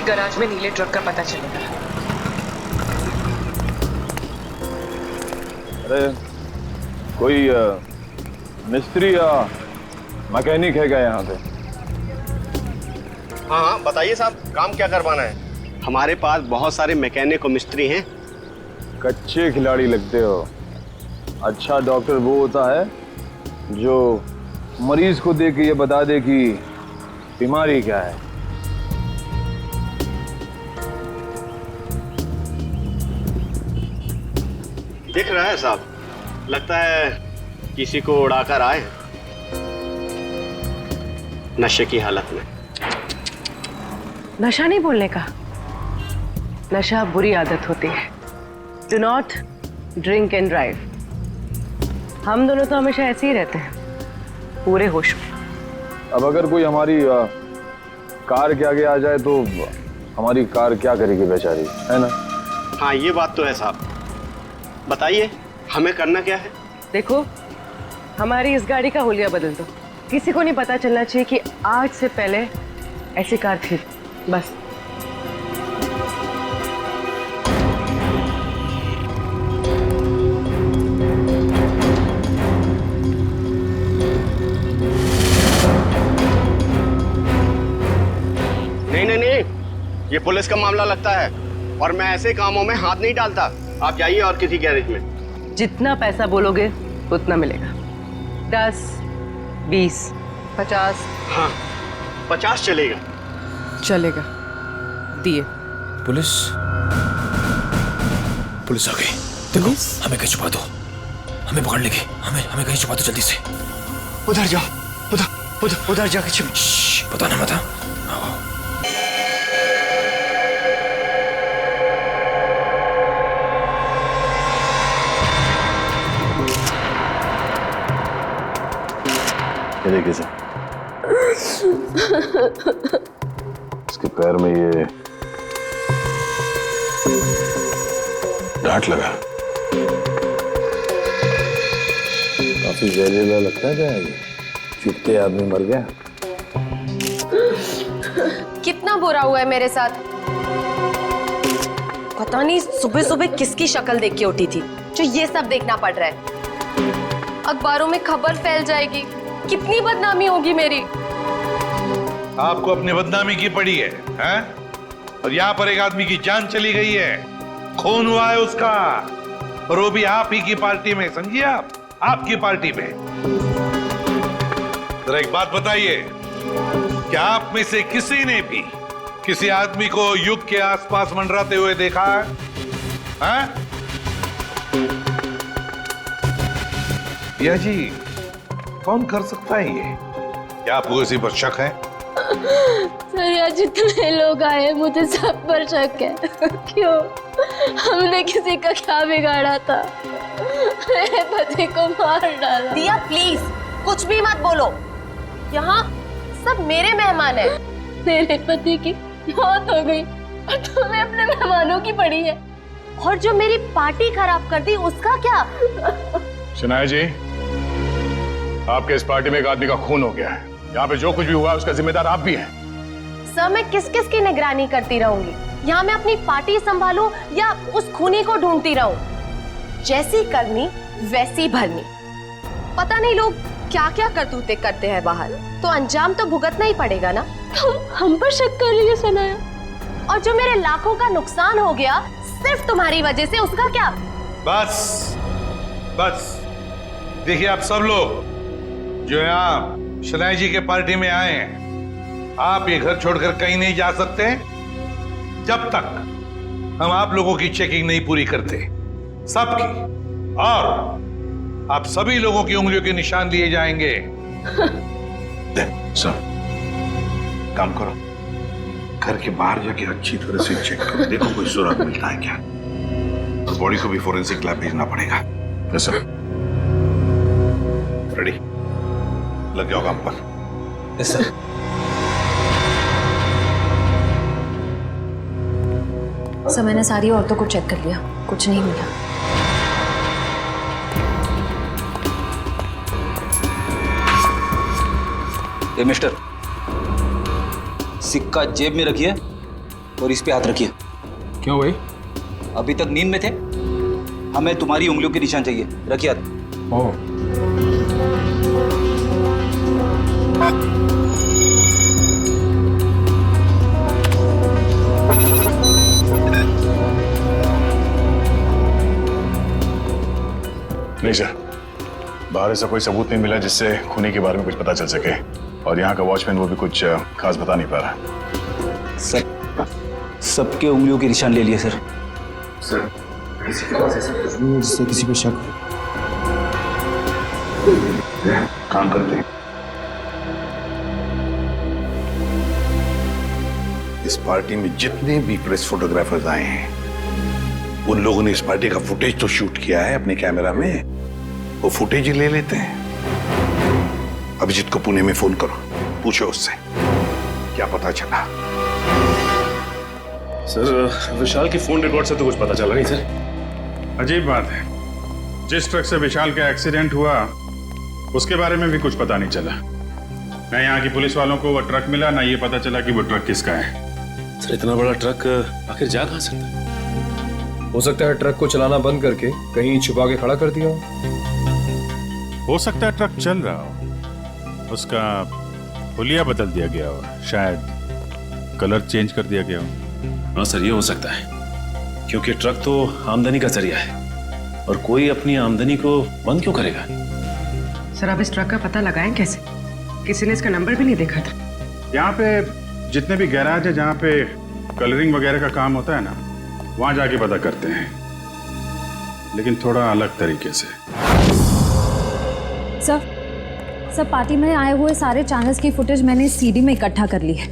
Garage में नीले truck का पता चलेगा। अरे कोई मिस्त्री या मैकेनिक है क्या यहाँ पे? हाँ हाँ बताइए साहब, काम क्या करवाना है? हमारे पास बहुत सारे मैकेनिक और मिस्त्री हैं। कच्चे खिलाड़ी लगते हो। अच्छा डॉक्टर वो होता है जो मरीज को देख के ये बता दे कि बीमारी क्या है। दिख रहा है साहब, लगता है किसी को उड़ाकर आए हैं नशे की हालत में। नशा नहीं बोलने का, नशा बुरी आदत होती है। Do not drink and drive. हम दोनों तो हमेशा ऐसे ही रहते हैं, पूरे होश में। अब अगर कोई हमारी कार के आगे आ जाए तो हमारी कार क्या करेगी बेचारी, है ना? हाँ ये बात तो है साहब। बताइए हमें करना क्या है? देखो, हमारी इस गाड़ी का हुलिया बदल दो। किसी को नहीं पता चलना चाहिए कि आज से पहले ऐसी कार थी, बस। नहीं, ये पुलिस का मामला लगता है और मैं ऐसे कामों में हाथ नहीं डालता। आप जाइए और किसी गैरेज में। जितना पैसा बोलोगे उतना मिलेगा। 10, 20, 50। हाँ 50 चलेगा। चलेगा, दिए। पुलिस आ गई। देखो हमें कहीं छुपा दो, हमें पकड़ लेगी। हमें कहीं छुपा दो जल्दी से। उधर जाओ, उधर जाके छिप। पता ना मत। ये देखिए सर, इसके पैर में ये डांट लगा। काफी जहरीला लगता है क्या ये? चुपते आदमी मर गया। कितना बुरा हुआ है मेरे साथ। पता नहीं सुबह सुबह किसकी शक्ल देख के उठी थी जो ये सब देखना पड़ रहा है। अखबारों में खबर फैल जाएगी, कितनी बदनामी होगी मेरी। आपको अपनी बदनामी की पड़ी है, हैं? और यहाँ पर एक आदमी की जान चली गई है, खून हुआ है उसका, और वो भी आप ही की पार्टी में। समझिए आप, आपकी पार्टी में। जरा एक बात बताइए, क्या आप में से किसी ने भी किसी आदमी को युग के आसपास मंडराते हुए देखा है? हैं? या जी कौन कर सकता है ये? क्या आपको किसी पर शक है? सर यहाँ जितने लोग आए मुझे सब पर शक है। क्यों? हमने किसी का क्या बिगाड़ा था? मेरे पति को मार डाला। दिया प्लीज कुछ भी मत बोलो, यहाँ सब मेरे मेहमान हैं। मेरे पति की मौत हो गई और तुम्हें अपने मेहमानों की पड़ी है। और जो मेरी पार्टी खराब कर दी उसका क्या? शनाया जी, आपके इस पार्टी में एक आदमी का खून हो गया है। यहाँ पे जो कुछ भी हुआ है उसका जिम्मेदार आप भी हैं। सर मैं किस किस की निगरानी करती रहूंगी? यहाँ मैं अपनी पार्टी संभालूं या उस खूनी को ढूंढती रहूं? जैसी करनी वैसी भरनी। पता नहीं लोग क्या क्या करतूते करते हैं बाहर, तो अंजाम तो भुगतना ही पड़ेगा ना। तुम हम पर शक कर रही हो सनाया? और जो मेरे लाखों का नुकसान हो गया सिर्फ तुम्हारी वजह से, उसका क्या? बस देखिए, आप सब लोग जो यहाँ शनाई जी के पार्टी में आए हैं, आप ये घर छोड़कर कहीं नहीं जा सकते जब तक हम आप लोगों की चेकिंग नहीं पूरी करते, सबकी। और आप सभी लोगों की उंगलियों के निशान लिए जाएंगे। सर काम करो, घर के बाहर जाके अच्छी तरह से चेक करो, देखो कोई सुराग मिलता है क्या। और बॉडी को भी फोरेंसिक लैब भेजना पड़ेगा। Yes sir. रेडी, लग जाओ काम पर। Yes sir. सर मैंने सारी औरतों को चेक कर लिया, कुछ नहीं मिला। मिस्टर, सिक्का जेब में रखिए और इस पे हाथ रखिए। क्यों भाई? अभी तक नींद में थे, हमें तुम्हारी उंगलियों के निशान चाहिए। रखिए हाथ। ओह, नहीं सर, बाहर ऐसा कोई सबूत नहीं मिला जिससे खूनी के बारे में कुछ पता चल सके, और यहाँ का वॉचमैन वो भी कुछ खास बता नहीं पा रहा। सर, सबके उंगलियों के निशान ले लिए सर। सर, किसी के पास ऐसा कुछ नहीं है जिससे किसी पे शक हो। काम करते हैं। इस पार्टी में जितने भी प्रेस फोटोग्राफर्स आए हैं, उन लोगों ने इस पार्टी का फुटेज तो शूट किया है अपने कैमरा में, वो फुटेज ही ले लेते हैं। अभिजीत को पुणे में फोन करो, पूछो उससे क्या पता चला। सर, विशाल की फोन रिकॉर्ड से तो कुछ पता चला नहीं सर। अजीब बात है, जिस ट्रक से विशाल का एक्सीडेंट हुआ उसके बारे में भी कुछ पता नहीं चला। ना यहाँ की पुलिस वालों को वो ट्रक मिला, ना ये पता चला कि वो ट्रक किसका है। सर, इतना बड़ा ट्रक आखिर जा कहाँ सकता है? हो सकता है ट्रक को चलाना बंद करके कहीं छुपा के खड़ा कर दिया हो सकता है ट्रक चल रहा हो, उसका हुलिया बदल दिया गया हो, शायद कलर चेंज कर दिया गया हो। हाँ सर, ये हो सकता है, क्योंकि ट्रक तो आमदनी का जरिया है और कोई अपनी आमदनी को बंद क्यों करेगा? सर, आप इस ट्रक का पता लगाएं कैसे? किसी ने इसका नंबर भी नहीं देखा था। यहाँ पे जितने भी गैराज है जहाँ पे कलरिंग वगैरह का काम होता है ना, वहाँ जाके पता करते हैं, लेकिन थोड़ा अलग तरीके से। सर, पार्टी में आए हुए सारे चैनल्स की फुटेज मैंने सीडी में इकट्ठा कर ली है।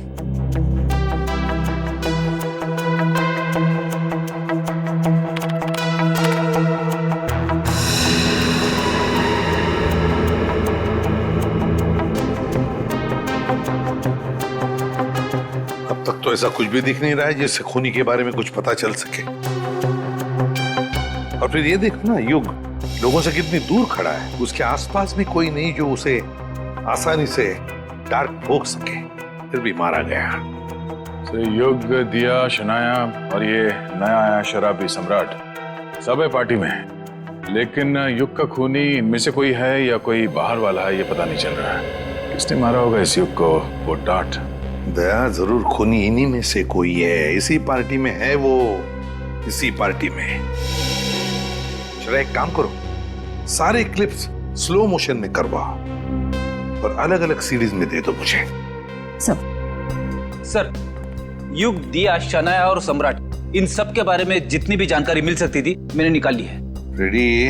अब तक तो ऐसा कुछ भी दिख नहीं रहा है जिससे खूनी के बारे में कुछ पता चल सके। और फिर ये देखो ना, युग लोगों से कितनी दूर खड़ा है, उसके आसपास भी कोई नहीं जो उसे आसानी से डार्क ठोक सके, फिर भी मारा गया। तो युग, दिया, शनाया और ये नया आया शराबी सम्राट सब है पार्टी में, लेकिन युग का खूनी इनमें से कोई है या कोई बाहर वाला है, ये पता नहीं चल रहा है। किसने मारा होगा इस युग को? वो डांट दया, जरूर खूनी इन्हीं में से कोई है, इसी पार्टी में है वो, इसी पार्टी में। चलो एक काम करो, सारे क्लिप्स स्लो मोशन में करवाओ और अलग अलग सीरीज में दे दो मुझे। सर, युग, दिया, शनाया और सम्राट, इन सब के बारे में जितनी भी जानकारी मिल सकती थी मैंने निकाल ली है। रेडी,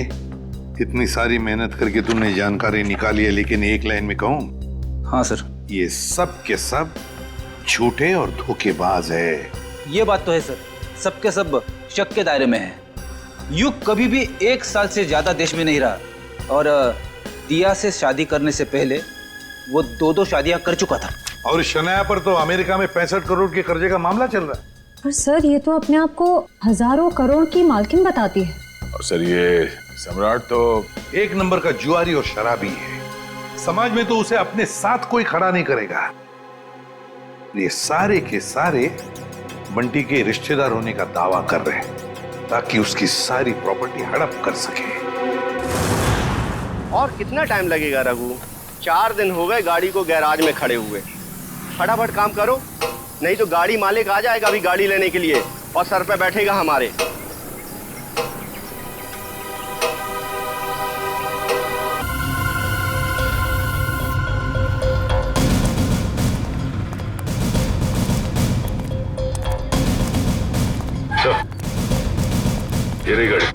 इतनी सारी मेहनत करके तुमने जानकारी निकाली है, लेकिन एक लाइन में कहूं? हाँ सर। ये सब के सब झूठे और धोखेबाज है। ये बात तो है सर, सबके सब शक के दायरे में है। युग कभी भी 1 साल से ज्यादा देश में नहीं रहा, और दिया से शादी करने से पहले वो 2 शादियां कर चुका था। और शनाया पर तो अमेरिका में 65 करोड़ के कर्जे का मामला चल रहा है। पर सर, ये तो अपने आप को हजारों करोड़ की मालकिन बताती है। और सर, ये सम्राट तो एक नंबर का जुआरी और शराबी है। समाज में तो उसे अपने साथ कोई खड़ा नहीं करेगा। ये सारे के सारे बंटी के रिश्तेदार होने का दावा कर रहे हैं ताकि उसकी सारी प्रॉपर्टी हड़प कर सके। और कितना टाइम लगेगा रघु? 4 दिन हो गए गाड़ी को गैराज में खड़े हुए। फटाफट काम करो, नहीं तो गाड़ी मालिक आ जाएगा अभी गाड़ी लेने के लिए और सर पे बैठेगा हमारे। ये रही गाड़ी।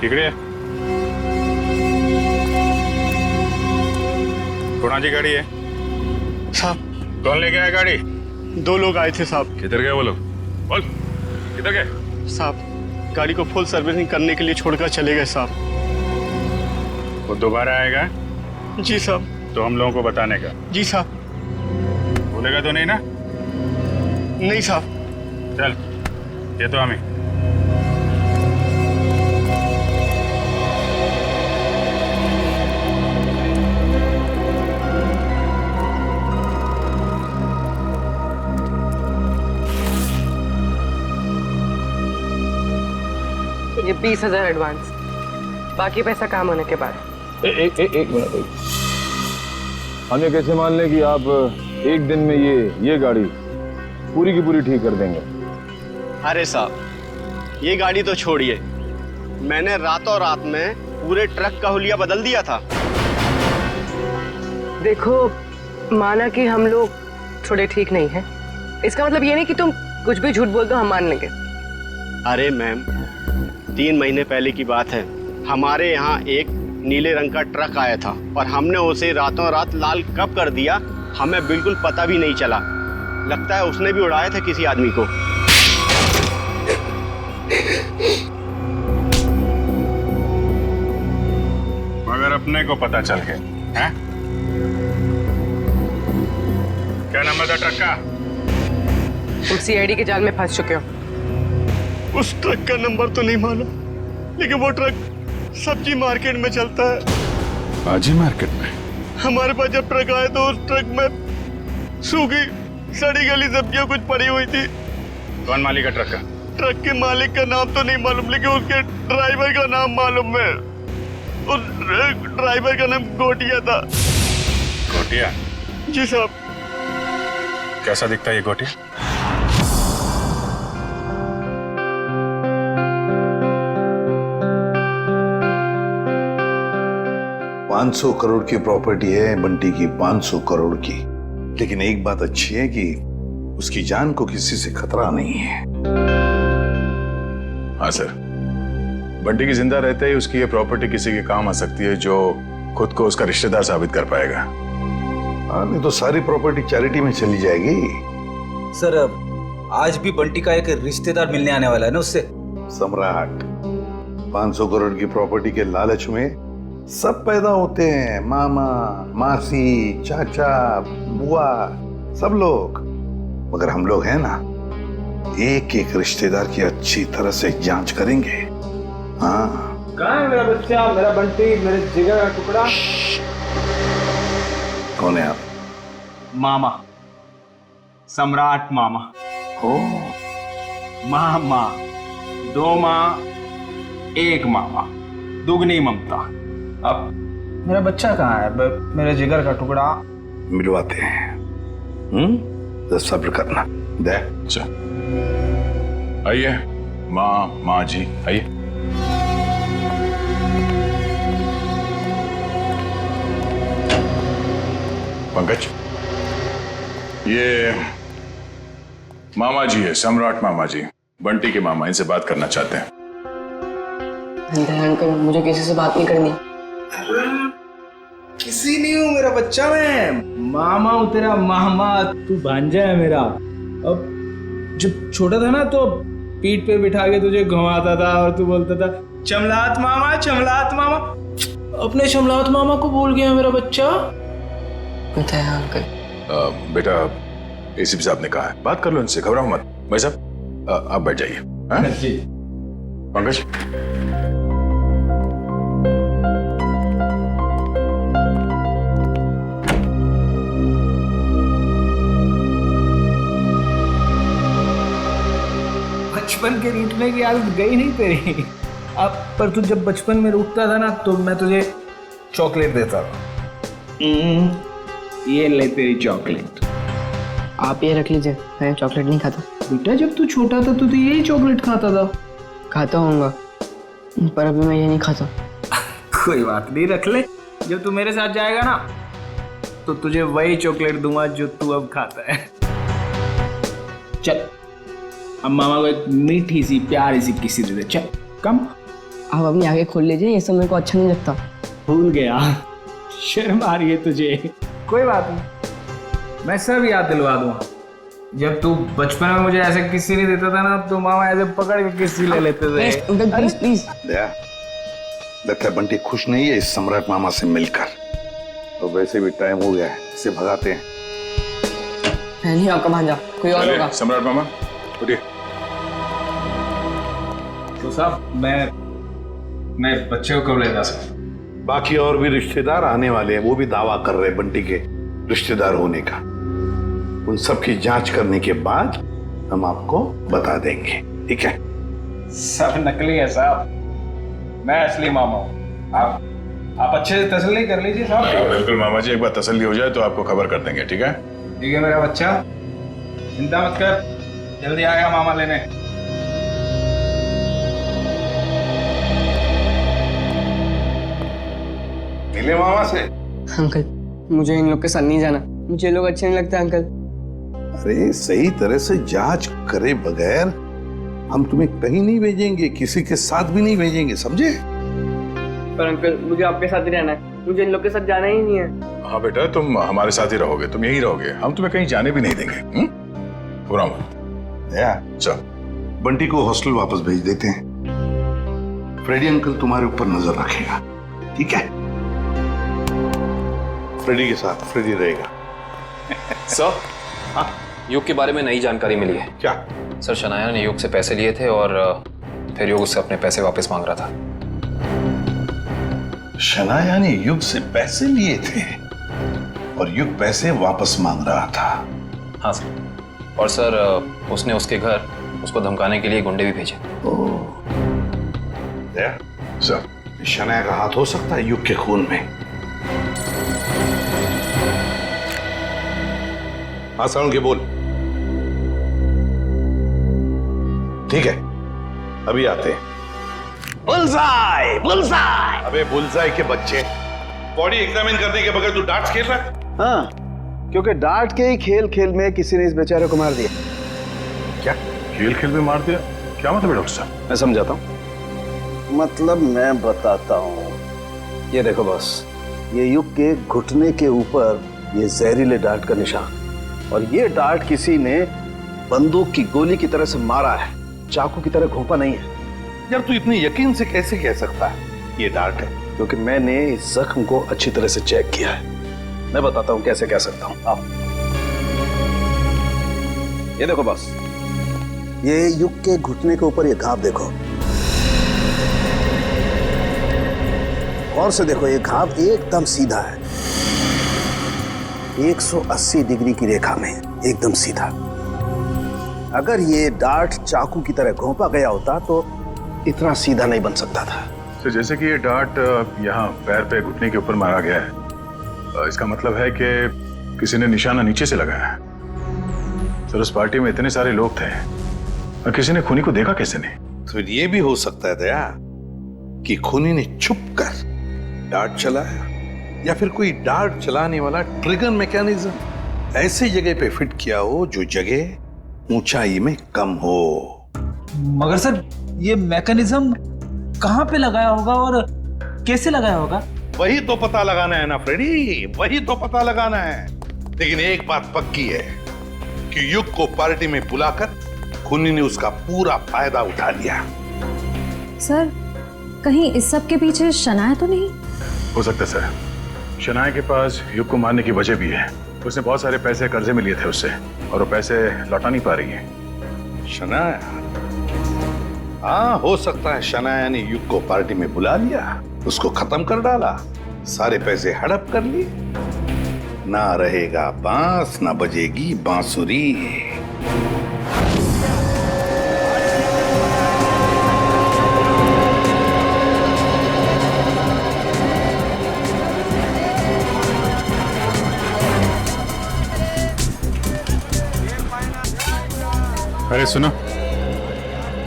इकडे कोणाची गाड़ी है साहब? कौन लेके आया गाड़ी? 2 लोग आए थे साहब। किधर गए वो लोग? बोल, किधर गए? साहब, गाड़ी को फुल सर्विसिंग करने के लिए छोड़कर चले गए साहब। वो दोबारा आएगा? जी साहब। तो हम लोगों को बताने का? जी साहब। भूलेगा तो नहीं ना? नहीं साहब। चल, ये तो हमें ये 20,000 एडवांस, बाकी पैसा काम होने के बाद। एक मिनट, हम ये कैसे मान लें कि आप एक दिन में ये गाड़ी पूरी की पूरी ठीक कर देंगे? अरे साहब, ये गाड़ी तो छोड़िए, मैंने रातों रात में पूरे ट्रक का हुलिया बदल दिया था। देखो, माना कि हम लोग थोड़े ठीक नहीं हैं, इसका मतलब ये नहीं कि तुम कुछ भी झूठ बोल दो हम मान लेंगे। अरे मैम, 3 महीने पहले की बात है, हमारे यहाँ एक नीले रंग का ट्रक आया था और हमने उसे रातों रात लाल कब कर दिया हमें बिल्कुल पता भी नहीं चला। लगता है उसने भी उड़ाया था किसी आदमी को। मगर अपने को पता चल गया है? क्या नंबर था ट्रक का? तुम सीआईडी के जाल में फंस चुके हो। उस ट्रक का नंबर तो नहीं मालूम, लेकिन वो ट्रक सब्जी मार्केट में चलता है। सब्जी मार्केट में? हमारे पास जब ट्रक आया तो उस ट्रक में सूखी सड़ी गली सब्जियां कुछ पड़ी हुई थी। कौन मालिक है ट्रक का? ट्रक के मालिक का नाम तो नहीं मालूम, लेकिन उसके ड्राइवर का नाम मालूम है। उस ड्राइवर का नाम गोटिया था। गोटिया? जी साहब। कैसा दिखता है ये गोटिया? $500 करोड़ की प्रॉपर्टी है बंटी की, 500 करोड़ की। लेकिन एक बात अच्छी है कि उसकी जान को किसी से खतरा नहीं है। हाँ सर, बंटी की जिंदा रहते ही उसकी ये प्रॉपर्टी किसी के काम आ सकती है जो खुद को उसका रिश्तेदार साबित कर पाएगा। हाँ, नहीं तो सारी प्रॉपर्टी चैरिटी में चली जाएगी। सर, आज भी बंटी का एक रिश्तेदार मिलने आने वाला है ना उससे। सम्राट, 500 करोड़ की प्रॉपर्टी के लालच में सब पैदा होते हैं, मामा, मासी, चाचा, बुआ, सब लोग। मगर हम लोग हैं ना, एक एक रिश्तेदार की अच्छी तरह से जांच करेंगे। हाँ। कहाँ है मेरा बच्चा, मेरा बंटी, मेरे जिगर का टुकड़ा? कौन है आप? मामा, सम्राट मामा। ओ, मामा, 2 माँ 1 मामा, दुगनी ममता। अब मेरा बच्चा कहाँ है? मेरे जिगर का टुकड़ा। मिलवाते हैं। तो सब्र करना। दे। अच्छा, आइए माँ जी, आइए। पंकज, ये मामा जी है, सम्राट मामा जी, बंटी के मामा, इनसे बात करना चाहते हैं। अंकल, मुझे किसी से बात नहीं करनी। किसी नहीं हूँ मेरा बच्चा, मैं मामा हूँ तेरा मामा। तू भांजा है मेरा। अब जब छोटा था ना तो पीठ पे बिठा के तुझे घुमाता था और तू बोलता था चमलात मामा, चमलात मामा। अपने चमलात मामा को भूल गया मेरा बच्चा। अंकल, बेटा, एसीपी साहब ने कहा है, बात कर लो इनसे, घबराओ मत। भाई साहब, आप बैठ जाइए। जी। पंकज, बचपन के रूठने की आदत गई नहीं तेरी। अब पर तू जब बचपन में रूठता था ना तो मैं तुझे चॉकलेट देता था। ये ले तेरी चॉकलेट। आप ये रख लीजिए, मैं चॉकलेट नहीं खाता। बेटा, जब तू छोटा था तो तू यही चॉकलेट खाता था। खाता होऊंगा, पर अभी मैं ये नहीं खाता। कोई बात नहीं, रख ले। जब तू मेरे साथ जाएगा ना तो तुझे वही चॉकलेट दूंगा जो तू अब खाता है। चल, अब मामा को एक मीठी सी प्यारी सी किसी दे दे। चल, कम। आप अपनी आगे खोल लीजिए, ये सब मेरे को अच्छा नहीं लगता। भूल गया, शर्म आ रही है तुझे। कोई बात नहीं, मैं सब याद दिलवा दूंगा। जब तू बचपन में मुझे ऐसे किस्सी नहीं देता था ना तो मामा ऐसे पकड़ के किस्सी ले लेते थे। Please please. लगता है बंटी खुश नहीं है इस सम्राट मामा से मिलकर। तो वैसे भी टाइम हो गया है, इसे भगाते हैं। नहीं, आपका भांजा, कोई और होगा। सम्राट मामा, उठिए। तो साहब, मैं बच्चे को कब ले जा सकता? बाकी और भी रिश्तेदार आने वाले हैं, वो भी दावा कर रहे हैं बंटी के रिश्तेदार होने का। उन सब की जांच करने के बाद हम आपको बता देंगे, ठीक है? सब नकली है साहब। मैं असली मामा हूँ। आप अच्छे से तसल्ली कर लीजिए साहब। बिल्कुल मामा जी, एक बार तसल्ली हो जाए तो आपको खबर कर देंगे, ठीक है? ठीक है मेरा बच्चा, चिंता मत कर, जल्दी आएगा मामा लेने। मिले मामा से? अंकल मुझे इन लोग के साथ नहीं जाना, मुझे ये लोग अच्छे नहीं लगते अंकल। अरे सही तरह से जांच करे बगैर हम तुम्हें कहीं नहीं भेजेंगे, किसी के साथ भी नहीं भेजेंगे, समझे? पर अंकल मुझे आपके साथ ही रहना है, मुझे इन लोग के साथ जाना ही नहीं है। हाँ बेटा, तुम हमारे साथ ही रहोगे, तुम यहीं रहोगे, हम तुम्हें कहीं जाने भी नहीं देंगे। पूरा चल, बंटी को हॉस्टल वापस भेज देते हैं। फ्रेडी अंकल तुम्हारे ऊपर नजर रखेगा, ठीक है? फ्रेडी के साथ फ्रेडी रहेगा। सर, युग के बारे में नई जानकारी मिली है। क्या? सर, शनाया ने युग से पैसे लिए थे और फिर युग उससे अपने पैसे वापस मांग रहा था। शनाया ने युग से पैसे लिए थे और युग पैसे वापस मांग रहा था? हाँ सर, और सर उसने उसके घर उसको धमकाने के लिए गुंडे भी भेजे। सर, शनाया का हाथ हो सकता है युग के खून में। हाँ साउंड के बोल। ठीक है, अभी आते हैं। Bullseye, bullseye. अबे बुलसाई के बच्चे, बॉडी एग्जामिन करने के बगैर तू डार्ट्स खेल रहा है? हाँ, क्योंकि डार्ट के ही खेल खेल में किसी ने इस बेचारे को मार दिया। क्या खेल खेल में मार दिया? क्या मतलब है डॉक्टर साहब? मैं समझाता हूँ। मतलब मैं बताता हूँ। ये देखो बॉस, ये युग के घुटने के ऊपर ये जहरीले डार्ट का निशान, और ये डार्ट किसी ने बंदूक की गोली की तरह से मारा है, चाकू की तरह घोंपा नहीं है। यार तू इतने यकीन से कैसे कह सकता है ये डार्ट है? क्योंकि मैंने इस जख्म को अच्छी तरह से चेक किया है। मैं बताता हूँ कैसे कह सकता हूँ। आओ, ये देखो बॉस, ये युग के घुटने के ऊपर ये घाव देखो, गौर से देखो, ये घाव एकदम सीधा है, 180 डिग्री की रेखा में एकदम सीधा। अगर ये डार्ट चाकू की तरह घोंपा गया होता तो इतना सीधा नहीं बन सकता था। तो जैसे कि ये डार्ट यहाँ पैर पे घुटने के ऊपर मारा गया है, इसका मतलब है कि किसी ने निशाना नीचे से लगाया है। सर, उस पार्टी में इतने सारे लोग थे और किसी ने खूनी को देखा कैसे नहीं? तो ये भी हो सकता है दया कि खूनी ने छुप कर डार्ट चलाया, या फिर कोई डार्ट चलाने वाला ट्रिगर मैकेनिज्म ऐसी जगह पे फिट किया हो जो जगह ऊंचाई में कम हो। मगर सर, ये मैकेनिज्म कहाँ पे लगाया होगा और कैसे लगाया होगा? वही तो पता लगाना है ना फ्रेडी, वही तो पता लगाना है। लेकिन एक बात पक्की है कि युग को पार्टी में बुलाकर खूनी ने उसका पूरा फायदा उठा लिया। सर, कहीं इस सब के पीछे शनाया तो नहीं? हो सकता है सर, शनाया के पास युग को मारने की वजह भी है। उसने बहुत सारे पैसे कर्जे में लिए थे उससे, और वो पैसे लौटा नहीं पा रही है। शनाया? हाँ, हो सकता है शनाया ने युग को पार्टी में बुला लिया, उसको खत्म कर डाला, सारे पैसे हड़प कर लिए। ना रहेगा बांस, ना बजेगी बांसुरी। अरे सुनो।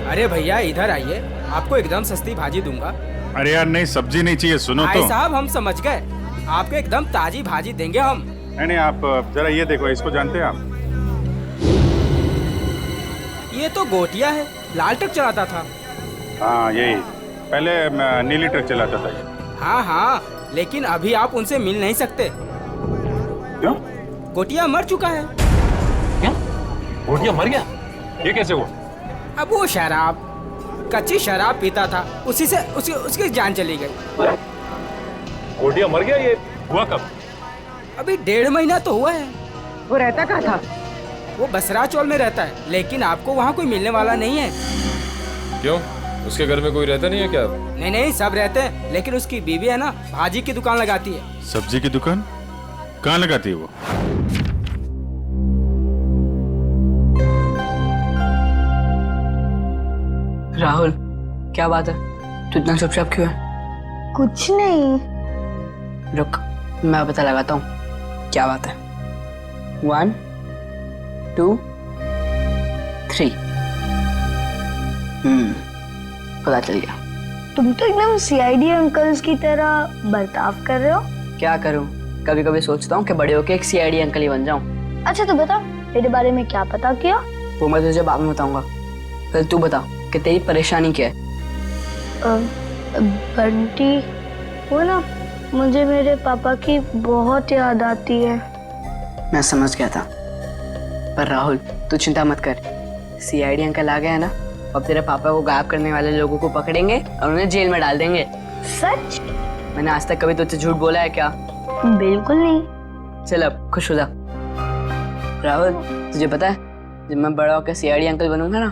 अरे भैया इधर आइए, आपको एकदम सस्ती भाजी दूंगा। अरे यार नहीं, सब्जी नहीं चाहिए, सुनो भाई तो। साहब, हम समझ गए, आपको एकदम ताजी भाजी देंगे हम। नहीं, आप जरा ये देखो, इसको जानते हैं आप? ये तो गोटिया है, लाल ट्रक चलाता था। हाँ यही, पहले नीली ट्रक चलाता था ये। हाँ हाँ, लेकिन अभी आप उनसे मिल नहीं सकते। क्यों? गोटिया मर चुका है। क्या? गोटिया मर गया? ये कैसे हुआ? अब वो शराब, कच्ची शराब पीता था, उसी से उसकी जान चली गई। गोटिया मर गया? ये हुआ कब? अभी 1.5 महीना तो हुआ है। वो रहता कहाँ था? वो बसरा चौल में रहता है, लेकिन आपको वहाँ कोई मिलने वाला नहीं है। क्यों? उसके घर में कोई रहता नहीं है क्या? नहीं नहीं, सब रहते हैं, लेकिन उसकी बीवी है ना, भाजी की दुकान लगाती है। सब्जी की दुकान? कहाँ लगाती है वो? राहुल, क्या बात है? तू इतना चुपचाप क्यों है? कुछ नहीं। रुक, मैं पता लगाता हूँ क्या बात है। 1 2 3। पता चल गया। तुम तो एकदम सीआईडी अंकल्स की तरह बर्ताव कर रहे हो। क्या करूँ, कभी कभी सोचता हूँ कि बड़े होके एक सीआईडी अंकल ही बन जाऊँ। अच्छा तो बता, तेरे बारे में क्या पता किया? वो मैं तुझे बाद में बताऊंगा। पहले तू बता कि तेरी परेशानी क्या है। बंटी, वो ना, मुझे मेरे पापा की बहुत याद आती है। मैं समझ गया था, पर राहुल तू चिंता मत कर। सीआईडी अंकल आ गया ना, अब तेरे पापा को गायब करने वाले लोगों को पकड़ेंगे और उन्हें जेल में डाल देंगे। सच? मैंने आज तक कभी तुझसे झूठ बोला है क्या? बिल्कुल नहीं। चल अब खुश हो जा। राहुल तुझे पता है, जब मैं बड़ा होकर सीआईडी अंकल बनूंगा ना,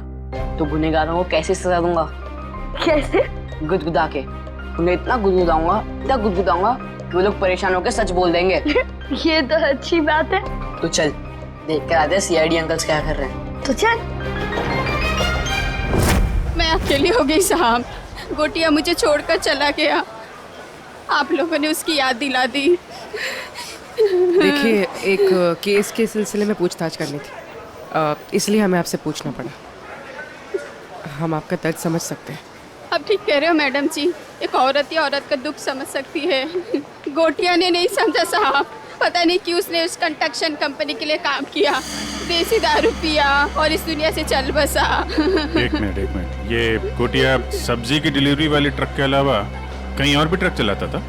तो गुनहगारों को कैसे सजा दूंगा? कैसे? गुदगुदा के। उन्हें इतना गुदगुदाऊंगा कि वो लोग परेशान होकर सच बोल देंगे। ये तो अच्छी बात है। तो चल देख कर आते हैं सीआईडी अंकल्स क्या कर रहे हैं। तो चल। मैं अकेली हो गई साहब, गोटिया मुझे छोड़कर चला गया। आप लोगों ने उसकी याद दिला दी। देखिए, एक केस के सिलसिले में पूछताछ करनी थी, इसलिए हमें आपसे पूछना पड़ा। हम आपका दर्द समझ सकते हैं। अब ठीक कह रहे हो मैडम जी, एक औरत या औरत का दुख समझ सकती है। गोटिया ने नहीं समझा साहब, पता नहीं क्यों उसने उस कंस्ट्रक्शन कंपनी के लिए काम किया, देसी दारू पिया और इस दुनिया से चल बसा। एक मिनट, ये गोटिया सब्जी की डिलीवरी वाली ट्रक के अलावा कहीं और भी ट्रक चलाता था?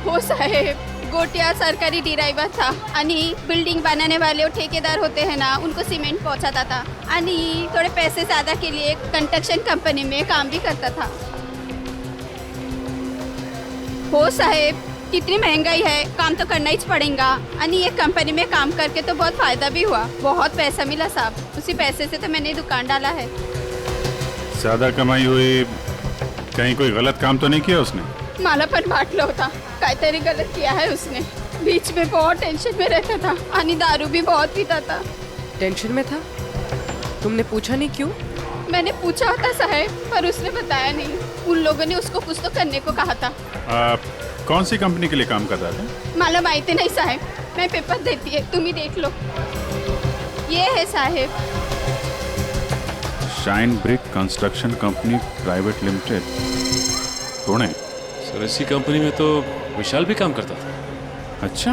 हो साहेब, गोटिया सरकारी ड्राइवर था आणि बिल्डिंग बनाने वाले वो ठेकेदार होते हैं ना, उनको सीमेंट पहुंचाता था आणि थोड़े पैसे ज्यादा के लिए कंस्ट्रक्शन कंपनी में काम भी करता था। हो साहेब, कितनी महंगाई है, काम तो करना ही पड़ेगा। आणि ये कंपनी में काम करके तो बहुत फायदा भी हुआ, बहुत पैसा मिला साहब। उसी पैसे से तो मैंने दुकान डाला है। ज्यादा कमाई हुई, कहीं कोई गलत काम तो नहीं किया उसने? मला पण वाटलं होता काहीतरी गलत किया है उसने। बीच में बहुत टेंशन में रहता था आणि दारू भी बहुत पीता था। टेंशन में था? तुमने पूछा नहीं क्यों? मैंने पूछा था साहब, पर उसने बताया नहीं। उन लोगों ने उसको कुछ तो करने को कहा था। कौन सी कंपनी के लिए काम कर रहा था? मला माहिती नहीं साहब, मैं पेपर देती है, तुम ही देख लो। ये है साहब, shine brick construction company private limited, Pune. Sir इसी कंपनी में तो विशाल भी काम करता था। अच्छा,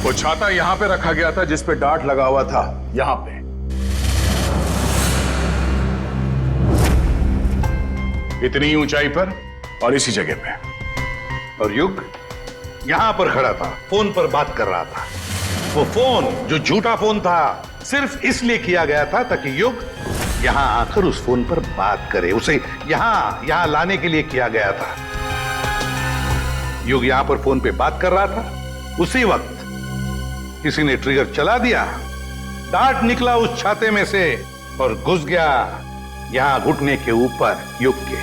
वो छाता यहां पे रखा गया था जिस पे डार्ट लगा हुआ था, यहां पे। इतनी ऊंचाई पर और इसी जगह पे। और युग यहां पर खड़ा था, फोन पर बात कर रहा था। वो फोन जो झूठा फोन था, सिर्फ इसलिए किया गया था ताकि युग यहां आकर उस फोन पर बात करे। उसे यहां लाने के लिए किया गया था। युग यहां पर फोन पे बात कर रहा था, उसी वक्त किसी ने ट्रिगर चला दिया, डार्ट निकला उस छाते में से और घुस गया यहां घुटने के ऊपर युग के।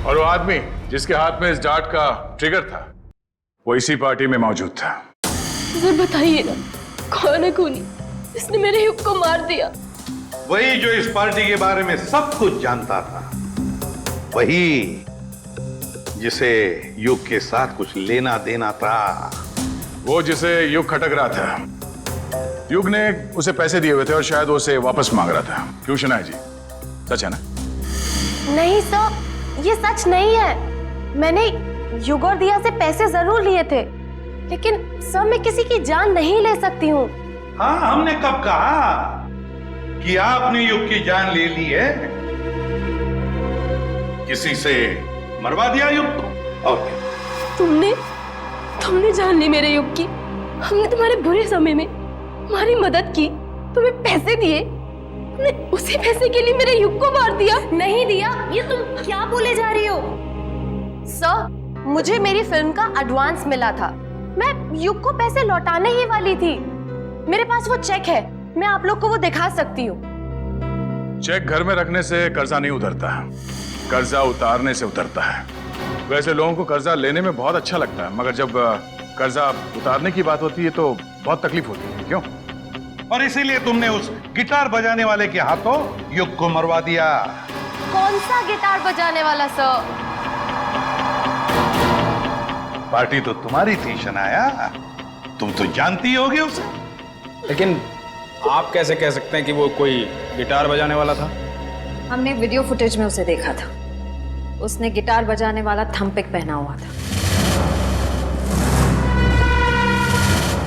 और वो आदमी जिसके हाथ में इस डार्ट का ट्रिगर था, वो इसी पार्टी में मौजूद था। मुझे बताइए ना, कौन है खूनी? इसने मेरे युग को मार दिया। वही जो इस पार्टी के बारे में सब कुछ जानता था, वही जिसे युग के साथ कुछ लेना देना था। वो जिसे युग खटक रहा था। युग ने उसे पैसे दिए हुए थे और शायद वो उसे वापस मांग रहा था। क्यों शनाया जी, सच है ना? नहीं सर, ये सच नहीं है। मैंने युग और दिया से पैसे जरूर लिए थे, लेकिन सर मैं किसी की जान नहीं ले सकती हूँ। हाँ, हमने कब कहा कि आपने युग की जान ले ली है? किसी से मरवा दिया युग को। और तुमने जान ली मेरे युग की। हमने तुम्हारे बुरे समय में हमारी मदद की, तुम्हें पैसे दिए, तुमने उसी पैसे के लिए मेरे युग को मार दिया। नहीं दिया, ये तुम क्या बोले जा रही हो? सर, मुझे मेरी फिल्म का एडवांस मिला था, मैं युग को पैसे लौटाने ही वाली थी। मेरे पास वो चेक है, मैं आप लोग को वो दिखा सकती हूँ। चेक घर में रखने से कर्जा नहीं उतरता, कर्जा उतारने से उतरता है। वैसे लोगों को कर्जा लेने में बहुत अच्छा लगता है, मगर जब कर्जा उतारने की बात होती है तो बहुत तकलीफ होती है। क्यों? और इसीलिए तुमने उस गिटार बजाने वाले के हाथों युग को मरवा दिया। कौन सा गिटार बजाने वाला सर? पार्टी तो तुम्हारी थी शनाया, तुम तो जानती होगी उसे। लेकिन आप कैसे कह सकते हैं कि वो कोई गिटार बजाने वाला था? हमने वीडियो फुटेज में उसे देखा था। उसने गिटार बजाने वाला थंपिक पहना हुआ था।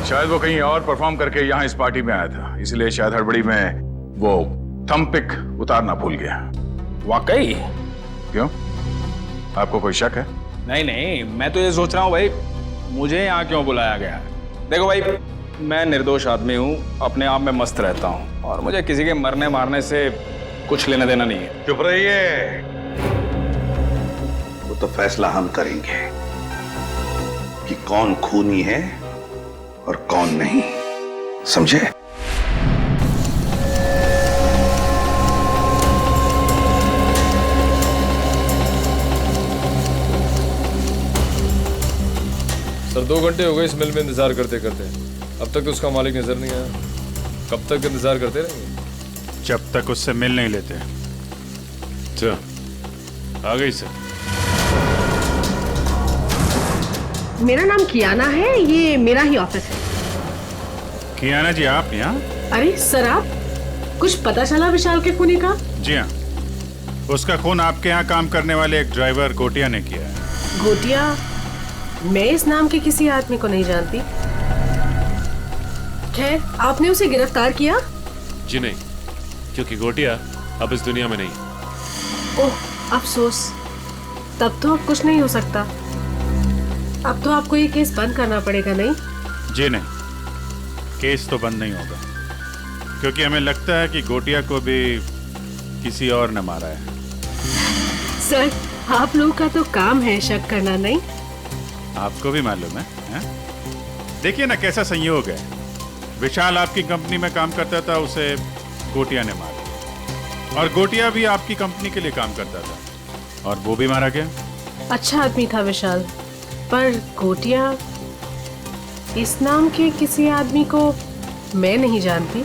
शायद वो कहीं और परफॉर्म करके यहाँ इस पार्टी में आया था, इसलिए शायद हड़बड़ी में वो थंपिक उतारना भूल गया। वाकई? क्यों, आपको कोई शक है? नहीं नहीं, मैं तो ये सोच रहा हूँ भाई, मुझे यहाँ क्यों बुलाया गया? देखो भाई, मैं निर्दोष आदमी हूँ, अपने आप में मस्त रहता हूँ और मुझे किसी के मरने मारने से कुछ लेना देना नहीं है। चुप रहिए, वो तो फैसला हम करेंगे कि कौन खूनी है और कौन नहीं, समझे? सर 2 घंटे हो गए इस मिल में इंतजार करते करते, अब तक तो उसका मालिक नजर नहीं आया। कब तक इंतजार करते रहेंगे? जब तक उससे मिल नहीं लेते। अच्छा, आ गई सर। मेरा नाम कियाना है, ये मेरा ही ऑफिस है। कियाना जी, आप यहाँ? अरे सर, आप कुछ पता चला विशाल के खूनी का? जी हाँ, उसका खून आपके यहाँ काम करने वाले एक ड्राइवर गोटिया ने किया है। गोटिया? मैं इस नाम के किसी आदमी को नहीं जानती। खैर, आपने उसे गिरफ्तार किया? जी नहीं, क्योंकि गोटिया अब इस दुनिया में नहीं। ओह, अफसोस। तब तो अब कुछ नहीं हो सकता। अब तो आपको ये केस बंद करना पड़ेगा, नहीं? जी नहीं, केस तो बंद नहीं होगा, क्योंकि हमें लगता है कि गोटिया को भी किसी और ने मारा है। सर, आप लोगों का तो काम है शक करना, नहीं? आपको भी मालूम है? देखिए ना कैसा संयोग है, विशाल आपकी कंपनी में काम करता था, उसे गोटिया ने मारा, और गोटिया भी आपकी कंपनी के लिए काम करता था और वो भी मारा गया। अच्छा आदमी था विशाल, पर गोटिया, इस नाम के किसी आदमी को मैं नहीं जानती।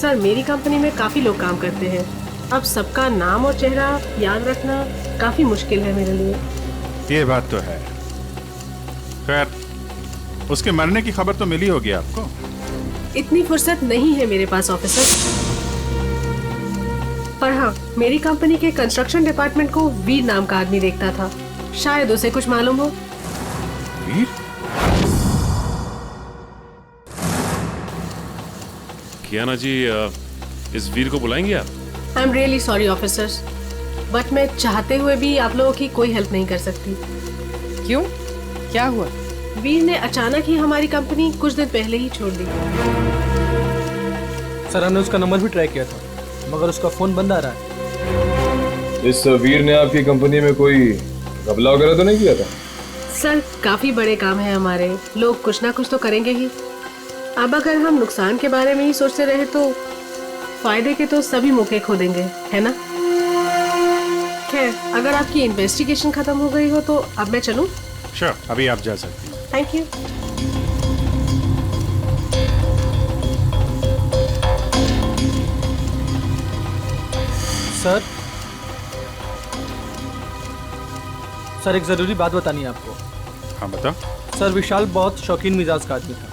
सर, मेरी कंपनी में काफी लोग काम करते हैं, अब सबका नाम और चेहरा याद रखना काफी मुश्किल है मेरे लिए। ये बात तो है। खैर, उसके मरने की खबर तो मिली होगी आपको? इतनी फुर्सत नहीं है मेरे पास ऑफिसर, पर हाँ, मेरी कंपनी के कंस्ट्रक्शन डिपार्टमेंट को वीर नाम का आदमी देखता था, शायद उसे कुछ मालूम हो। वीर? कियाना जी, इस वीर को बुलाएंगे आप? I am really sorry officers, but मैं चाहते हुए भी आप लोगों की कोई हेल्प नहीं कर सकती। क्यों? क्या हुआ? वीर ने अचानक ही हमारी कंपनी कुछ दिन पहले ही छोड़ दी। सर, हमने उसका नंबर भी ट्राई किया था, मगर उसका फोन बंद आ रहा है। इस वीर ने आपकी कंपनी में कोई घपला वगैरह तो नहीं किया था? सर, काफी बड़े काम है हमारे, लोग कुछ ना कुछ तो करेंगे ही। अब अगर हम नुकसान के बारे में ही सोचते रहे तो फायदे के तो सभी मौके खो देंगे, है ना? खैर, अगर आपकी इन्वेस्टिगेशन खत्म हो गई हो तो अब मैं चलूं? श्योर, अभी आप जा सकती हैं। Thank you. सर, एक जरूरी बात बतानी है आपको। हाँ, बताओ। सर, विशाल बहुत शौकीन मिजाज का आदमी था।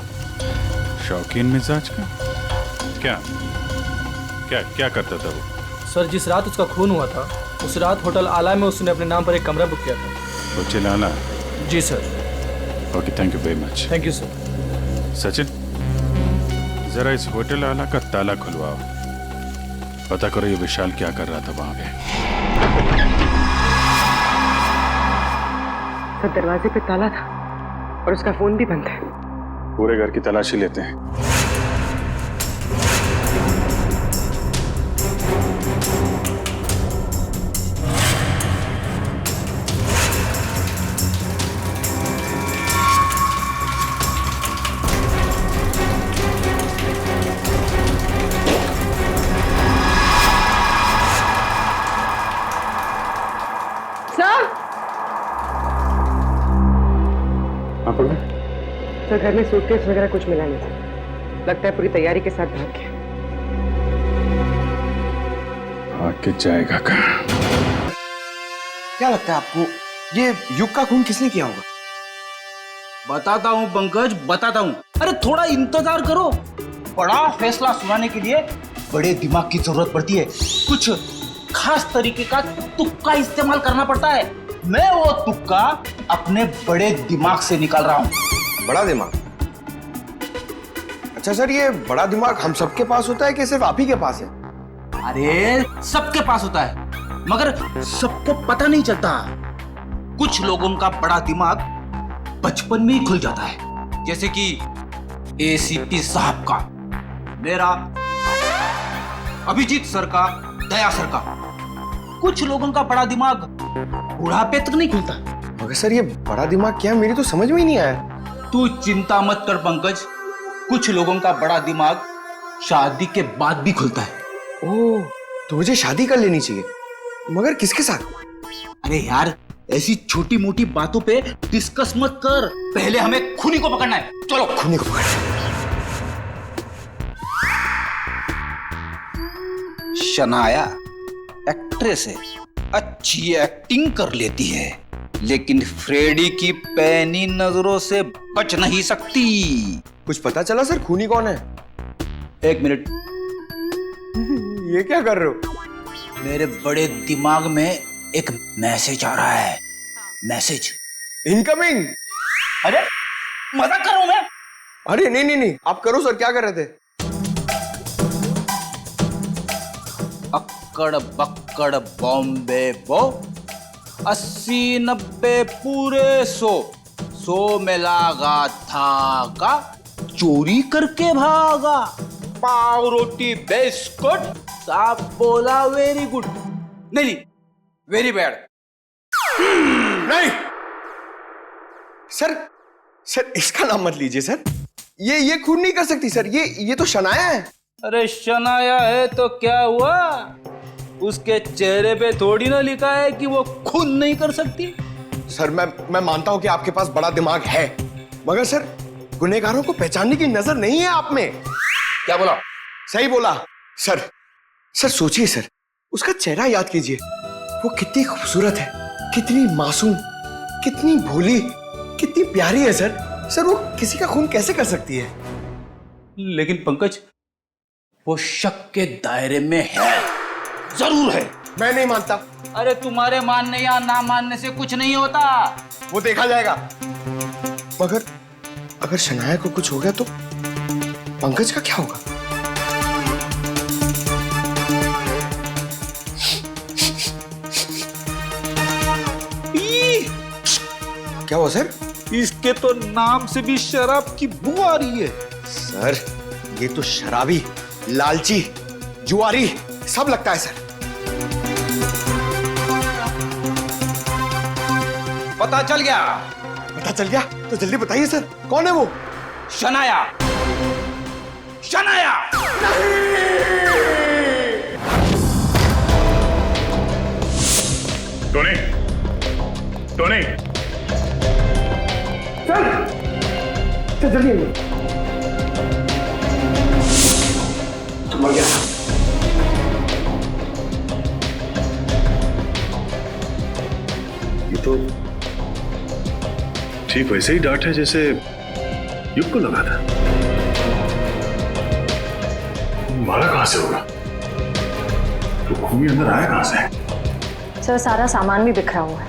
शौकीन मिजाज का? क्या क्या क्या करता था वो? सर, जिस रात उसका खून हुआ था, उस रात होटल आला में उसने अपने नाम पर एक कमरा बुक किया था। होटल आला? जी sir. Okay, thank you very much. Thank you sir. Sachin, जरा इस होटल आला का ताला खुलवाओ, पता करो ये विशाल क्या कर रहा था वहां पे। तो दरवाजे पे ताला था और उसका फोन भी बंद है। पूरे घर की तलाशी लेते हैं। सर, घर में सूटकेस वगैरह कुछ मिला नहीं था। लगता है पूरी तैयारी के साथ भाग गया। आके जाएगा कहाँ? क्या लगता है आपको ये युग का खून किसने किया होगा? बताता हूँ पंकज, बताता हूँ। अरे थोड़ा इंतजार करो। बड़ा फैसला सुनाने के लिए बड़े दिमाग की जरूरत पड़ती है। कुछ खास तरीके का तुक्का इस्तेमाल करना पड़ता है। मैं वो तुक्का अपने बड़े दिमाग से निकाल रहा हूँ। बड़ा दिमाग? अच्छा सर, ये बड़ा दिमाग हम सबके पास होता है कि सिर्फ आप ही के पास है? अरे सबके पास होता है, मगर सबको पता नहीं चलता। कुछ लोगों का बड़ा दिमाग बचपन में ही खुल जाता है, जैसे कि एसीपी साहब का, मेरा, अभिजीत सर का, दया सर का। कुछ लोगों का बड़ा दिमाग बुढ़ापे तक नहीं खुलता। मगर सर ये बड़ा दिमाग क्या है, मेरी तो समझ में ही नहीं आया। तू चिंता मत कर पंकज, कुछ लोगों का बड़ा दिमाग शादी के बाद भी खुलता है। ओह, तो मुझे शादी कर लेनी चाहिए, मगर किसके साथ? अरे यार, ऐसी छोटी मोटी बातों पे डिस्कस मत कर, पहले हमें खूनी को पकड़ना है। चलो खूनी को पकड़ना। शनाया एक्ट्रेस है, अच्छी एक्टिंग कर लेती है, लेकिन फ्रेडी की पैनी नजरों से बच नहीं सकती। कुछ पता चला सर खूनी कौन है? एक मिनट। ये क्या कर रहे हो? मेरे बड़े दिमाग में एक मैसेज आ रहा है। Message incoming. अरे मजाक कर रहा हूं मैं। अरे नहीं, आप करो सर, क्या कर रहे थे? अक्कड़ बक्कड़ बॉम्बे बो, 80-90 पूरे 100 में लागा धागा, चोरी करके भागा, पाव रोटी बिस्कुट, साहब बोला वेरी गुड। नहीं, वेरी बैड। नहीं सर, इसका नाम मत लीजिए सर। ये खून नहीं कर सकती सर, ये तो शनाया है। अरे शनाया है तो क्या हुआ? उसके चेहरे पे थोड़ी ना लिखा है कि वो खून नहीं कर सकती। सर मैं मानता हूं कि आपके पास बड़ा दिमाग है, मगर सर गुनहगारों को पहचानने की नजर नहीं है आप में। क्या बोला? सही बोला सर। सोचिए सर, उसका चेहरा याद कीजिए, वो कितनी खूबसूरत है, कितनी मासूम, कितनी भोली, कितनी प्यारी है सर वो किसी का खून कैसे कर सकती है? लेकिन पंकज, वो शक के दायरे में है, जरूर है। मैं नहीं मानता। अरे तुम्हारे मानने या ना मानने से कुछ नहीं होता, वो देखा जाएगा। मगर अगर शनाया को कुछ हो गया तो पंकज का क्या होगा? क्या हुआ सर? इसके तो नाम से भी शराब की बू आ रही है। सर ये तो शराबी, लालची, जुआरी सब लगता है सर। पता चल गया? पता चल गया तो जल्दी बताइए सर, कौन है वो? शनाया। शनाया टोनी, टोनी, चल जल्दी। तो मर गया। ये तो ठीक वैसे ही डांट है जैसे युग को लगा था। मारा कहां से होगा? तो खूनी अंदर आया कहां से? सर सारा सामान भी बिखरा हुआ है,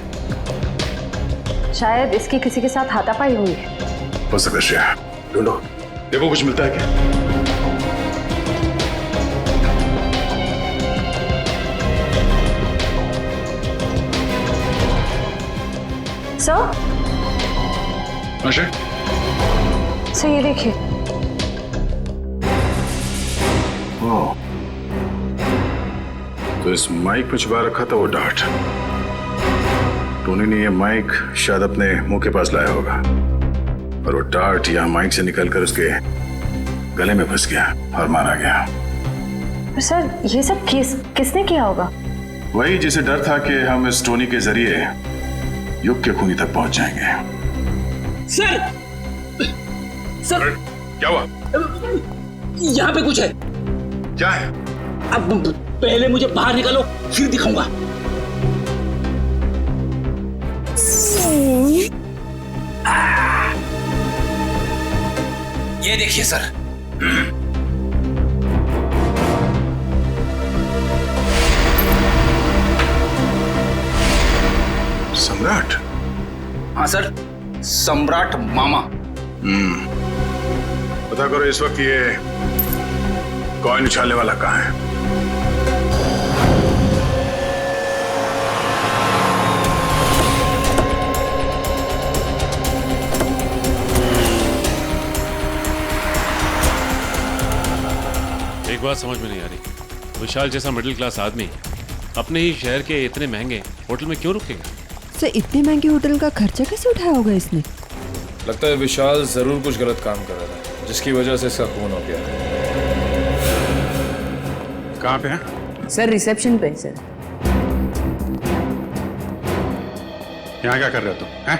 शायद इसकी किसी के साथ हाथापाई हुई है। हो सकता है, ढूंढो, देखो कुछ मिलता है क्या? सर ये देखिए। तो इस माइक में छुपा रखा था वो डार्ट। टोनी ने ये माइक शायद अपने मुंह के पास लाया होगा और वो डार्ट यहाँ माइक से निकलकर उसके गले में फंस गया और मारा गया। सर ये सब किसने किया होगा? वही जिसे डर था कि हम इस टोनी के जरिए युग के खूनी तक पहुंच जाएंगे। सर क्या हुआ? यहाँ पे कुछ है। क्या है? अब पहले मुझे बाहर निकालो, फिर दिखाऊंगा। ये देखिए सर। सम्राट? हाँ सर, सम्राट मामा। पता करो इस वक्त ये कॉइन उछालने वाला कहाँ है? एक बात समझ में नहीं आ रही, विशाल जैसा मिडिल क्लास आदमी अपने ही शहर के इतने महंगे होटल में क्यों रुकेगा? सर, इतने महंगे होटल का खर्चा कैसे उठाया होगा इसने? लगता है विशाल जरूर कुछ गलत काम कर रहा है, जिसकी वजह से इसका खून हो गया। कहाँ पे है? सर रिसेप्शन पे सर। यहाँ क्या कर रहे हो तुम? हैं?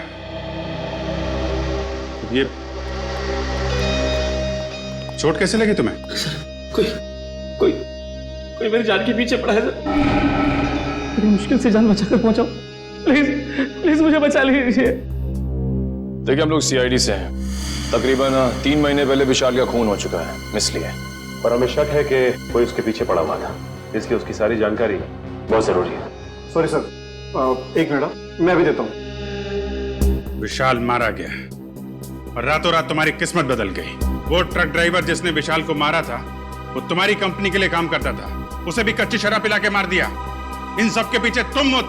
ये चोट कैसे लगी तुम्हें? कोई मेरी जान के पीछे पड़ा है सर। बड़ी मुश्किल से जान बचाकर पहुंचाओ, प्लीज मुझे बचा लीजिए। देखिए, हम लोग सीआईडी से हैं। तकरीबन 3 महीने पहले विशाल का खून हो चुका है, इसलिए। पर हमें शक है कि कोई उसके पीछे पड़ा हुआ था, इसलिए उसकी सारी जानकारी बहुत जरूरी है। सॉरी सर, एक मिनट मैं भी देता हूँ। विशाल मारा गया और रातों रात तुम्हारी किस्मत बदल गई। वो ट्रक ड्राइवर जिसने विशाल को मारा था, वो तुम्हारी कंपनी के लिए काम करता था, उसे भी कच्ची शराब पिला के मार दिया। इन सब के पीछे तुम हो।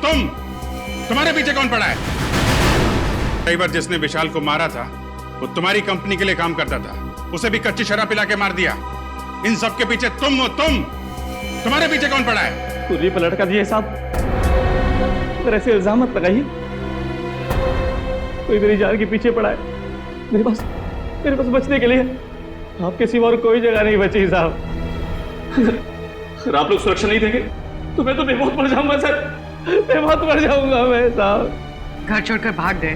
तुम्हारे पीछे कौन पड़ा है? ड्राइवर जिसने विशाल को मारा था, वो तुम्हारी कंपनी के लिए काम करता था, उसे भी कच्ची शराब पिला के मार दिया। इन सब के पीछे तुम हो। तुम्हारे पीछे कौन पड़ा है? खुद ही पलट कर दिए साहब, पर ऐसे इल्जाम मत लगाइए। कोई मेरी जान के पीछे पड़ा है। मेरे पास बचने के लिए आपके सिवा और कोई जगह नहीं बची साहब। अगर आप लोग सुरक्षा नहीं देंगे तो मैं तो बेमौत मर जाऊंगा सर, बेमौत मर जाऊंगा मैं साहब। घर छोड़कर भाग गए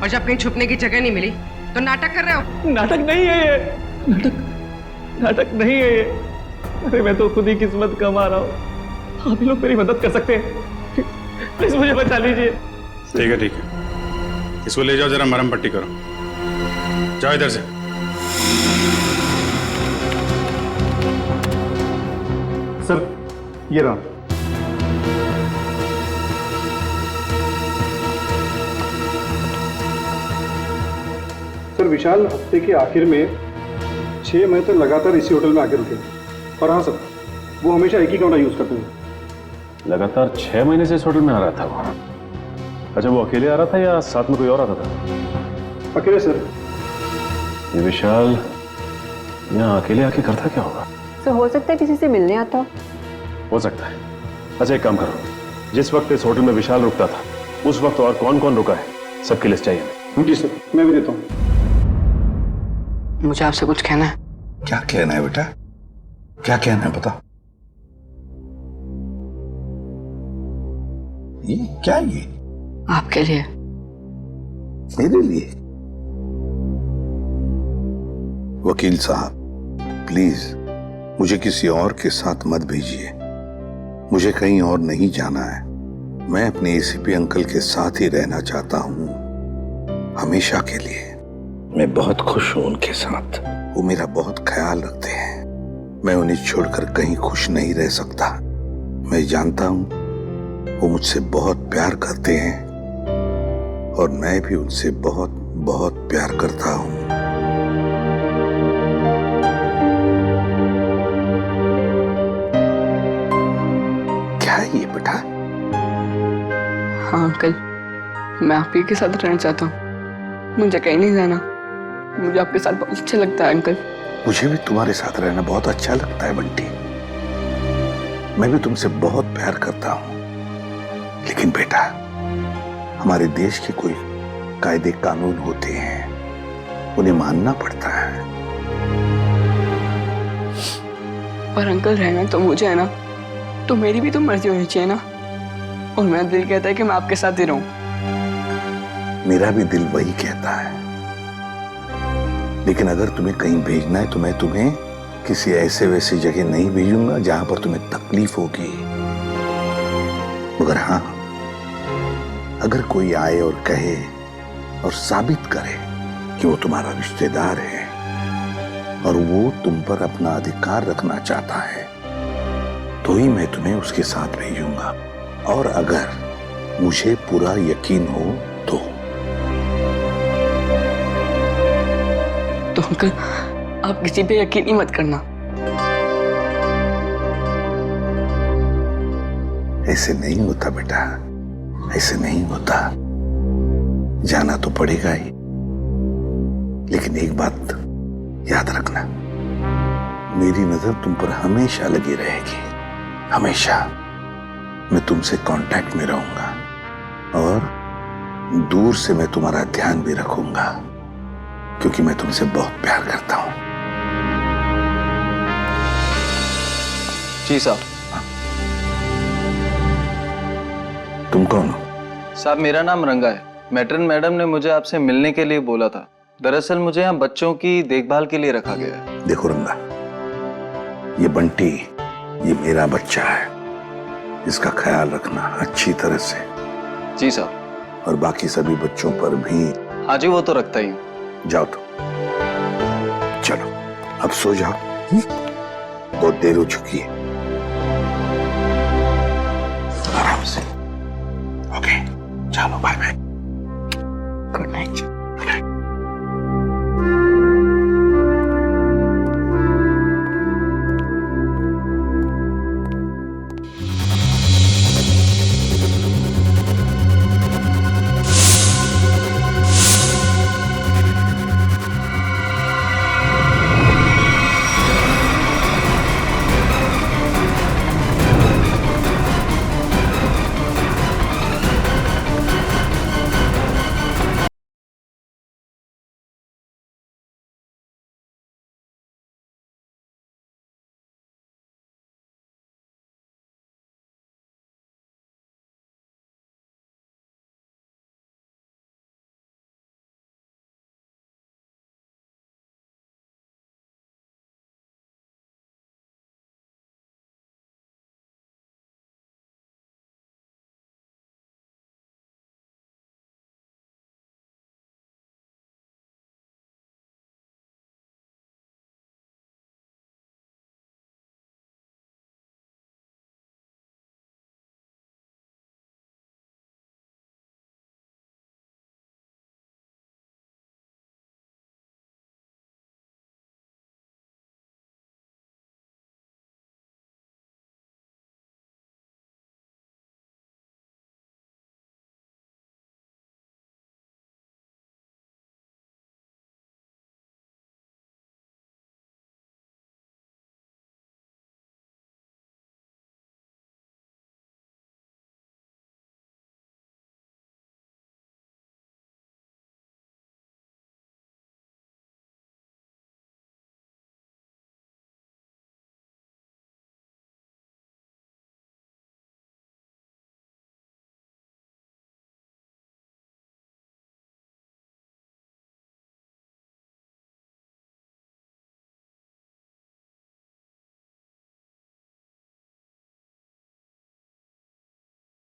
और जब कहीं छुपने की जगह नहीं मिली तो नाटक कर रहे हो? नाटक नहीं है ये, नाटक नहीं है ये। अरे मैं तो खुद ही किस्मत कमा रहा हूँ। आप ही लोग मेरी मदद कर सकते हैं, प्लीज मुझे बचा लीजिए। ठीक है, इसको ले जाओ, जरा मरहम पट्टी करो। जाओ इधर से। सर ये रहा। सर विशाल हफ्ते के आखिर में 6 महीने तक लगातार इसी होटल में आके रुके। और हाँ सर, वो हमेशा एक ही कमरा यूज करते हैं। लगातार 6 महीने से इस होटल में आ रहा था वो? अच्छा, वो अकेले आ रहा था या साथ में कोई और आता था? अकेले सर। ये विशाल यहाँ अकेले आके करता क्या होगा? सर, हो सकता है किसी से मिलने आता हो सकता है। अच्छा, एक काम करो, जिस वक्त इस होटल में विशाल रुकता था, उस वक्त और कौन कौन रुका है, सबकी लिस्ट चाहिए हमें। जी सर, मैं भी देता हूँ। मुझे आपसे कुछ कहना है। क्या कहना है बेटा? क्या कहना है बता। ये क्या है? ये आपके लिए। मेरे लिए? वकील साहब, प्लीज मुझे किसी और के साथ मत भेजिए। मुझे कहीं और नहीं जाना है। मैं अपने एसीपी अंकल के साथ ही रहना चाहता हूँ, हमेशा के लिए। मैं बहुत खुश हूं उनके साथ। वो मेरा बहुत ख्याल रखते हैं। मैं उन्हें छोड़कर कहीं खुश नहीं रह सकता। मैं जानता हूं वो मुझसे बहुत प्यार करते हैं और मैं भी उनसे बहुत बहुत प्यार करता हूं। क्या है ये बेटा? हाँ अंकल, मैं आप ही के साथ रहना चाहता हूँ। मुझे कहीं नहीं जाना। मुझे आपके साथ बहुत अच्छा लगता है अंकल। मुझे भी तुम्हारे साथ रहना बहुत अच्छा लगता है बंटी। मैं भी तुमसे बहुत प्यार करता हूं। लेकिन बेटा, हमारे देश के कोई कायदे कानून होते हैं, उन्हें मानना पड़ता है। पर अंकल रहना तो मुझे है ना, तो मेरी भी तो मर्जी होनी चाहिए ना। और मेरा दिल कहता है कि मैं आपके साथ ही रहूं। मेरा भी दिल वही कहता है। लेकिन अगर तुम्हें कहीं भेजना है तो मैं तुम्हें किसी ऐसे वैसी जगह नहीं भेजूंगा जहां पर तुम्हें तकलीफ होगी। मगर हाँ, अगर कोई आए और कहे और साबित करे कि वो तुम्हारा रिश्तेदार है और वो तुम पर अपना अधिकार रखना चाहता है, तो ही मैं तुम्हें उसके साथ भेजूंगा। और अगर मुझे पूरा यकीन हो तो अंकल आप किसी पे यकीन ही मत करना। ऐसे नहीं होता बेटा, ऐसे नहीं होता। जाना तो पड़ेगा ही, लेकिन एक बात याद रखना, मेरी नजर तुम पर हमेशा लगी रहेगी, हमेशा। मैं तुमसे कांटेक्ट में रहूंगा और दूर से मैं तुम्हारा ध्यान भी रखूंगा, क्योंकि मैं तुमसे बहुत प्यार करता हूं। जी साहब। तुम कौन हो? साहब मेरा नाम रंगा है। मैट्रन मैडम ने मुझे आपसे मिलने के लिए बोला था। दरअसल मुझे यहाँ बच्चों की देखभाल के लिए रखा गया है। देखो रंगा, ये बंटी, ये मेरा बच्चा है, इसका ख्याल रखना अच्छी तरह से। जी साहब। और बाकी सभी बच्चों पर भी। हाँ जी, वो तो रखता ही हूँ। जाओ तो, चलो अब सो जाओ, बहुत देर हो चुकी है। आराम से। ओके, चलो बाय बाय। Good night.